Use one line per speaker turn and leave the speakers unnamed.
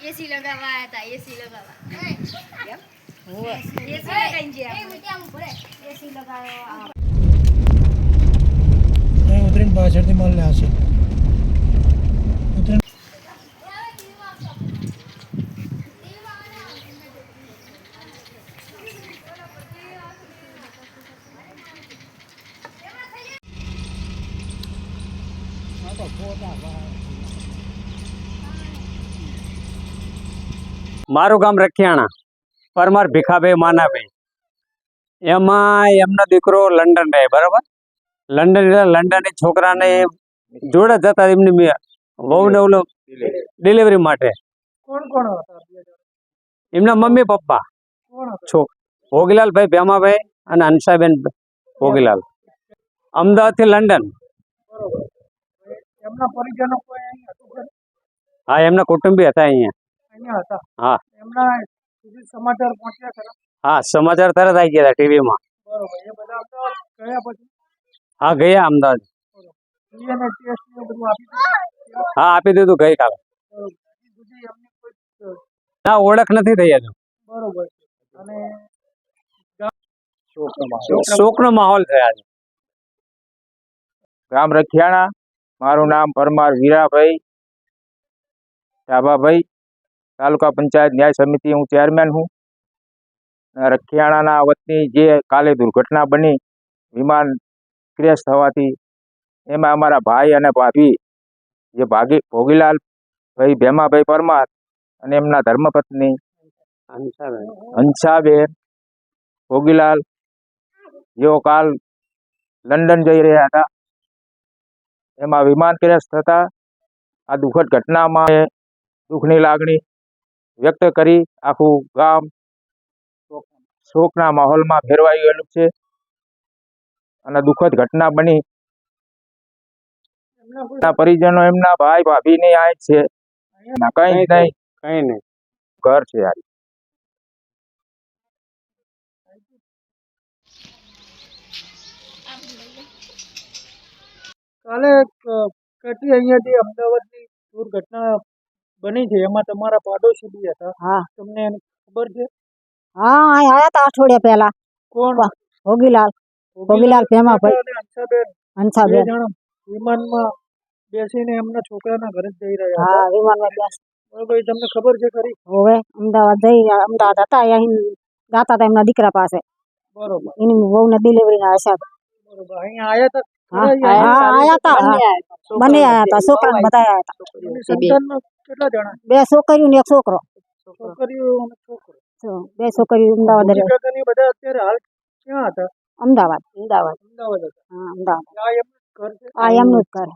AC लगावा आया था एसी लगावा वो एसी लगाएंगे एसी लगाया
नहीं उतरीन पाछળ થી માલ લે આશે ઉતરીન આ તો ફોટા
મારું ગામ રખિયાણા પરમાર ભીખાભાઈ માનાભાઈ એમાં એમનો દીકરો લંડન રહે બરાબર લંડન છોકરાને જોડે જતા એમની વહુને ઓલો ડિલિવરી માટે
કોણ કોણ હતા
એમના મમ્મી પપ્પા ભોગીલાલભાઈ ભેમાભાઈ અને હંસાબેન ભોગીલાલ અમદાવાદથી લંડન.
એમના પરિજનો કોઈ અહીં હતું?
હા એમના કુટુંબી હતા અહીંયા. હા
એમના સુધી સમાચાર પહોંચ્યા ખરા?
હા સમાચાર તરત આવી ગયા હતા ટીવીમાં.
બરોબર. એ બધા અમદાવાદ ગયા પછી?
હા ગયા અમદાવાદ. હા આપી દીધું ગઈકાલે. ના ઓળખ નથી થઈ હજુ.
બરોબર. અને
શોકનો માહોલ થયા છે.
ગામ રખિયાણા. મારું નામ પરમાર વીરાભાઈ ડાભાભાઈ. તાલુકા પંચાયત ન્યાય સમિતિ હું ચેરમેન હું. રખિયાણાના વતની જે કાલે દુર્ઘટના બની વિમાન ક્રેશ થવાથી એમાં અમારા ભાઈ અને ભાભી જે ભોગીલાલ ભાઈ ભેમાભાઈ પરમાર અને એમના ધર્મપત્ની હંસાબેન ભોગીલાલ જેઓ કાલ લંડન જઈ રહ્યા હતા એમાં વિમાન ક્રેશ થતા આ દુઃખદ ઘટનામાં દુઃખની લાગણી વ્યક્ત કરી આખું ગામ શોકના માહોલમાં ફેરવાઈ ગયેલું છે અને દુઃખદ ઘટના બની. પરિજનો એમના ભાઈ ભાભી ની આ છે કઈ નહીં ઘર છે યાર.
કાલે કેટલી અહીંયાથી અમદાવાદની દુર્ઘટના બની છે એમાં તમારા પાડોશી બી હતા.
હા
તમને ખબર છે?
હા આયા હતા અઠવાડિયા પહેલા.
કોણ?
ભોગીલાલ ભેમાભાઈ હંસાબેન
વિમાનમાં બેસીને એમના છોકરાના ઘરે જઈ રહ્યા
હા વિમાનમાં બેસ
બરોબર. તમને ખબર છે ખરી?
હવે અમદાવાદ હતા અહીં ગાતા હતા એમના દીકરા પાસે.
બરોબર.
એની વહુને ડિલિવરીના હશે.
બરોબર. અહીંયા આયા હતા?
આયા હતા બંને આયા હતા છોકરા બધા આયા હતા.
સંતાનનો કેટલા જણા?
2 છોકરીઓ ને 1 છોકરો.
છોકરીઓ અને છોકરો.
2 છોકરીઓ અમદાવાદ રહે.
બધા અત્યારે હાલ ક્યાં હતા?
અમદાવાદ.
અમદાવાદ હતા.
હા અમદાવાદ.
આ એમનું ઘર છે?
આ એમનું જ ઘર.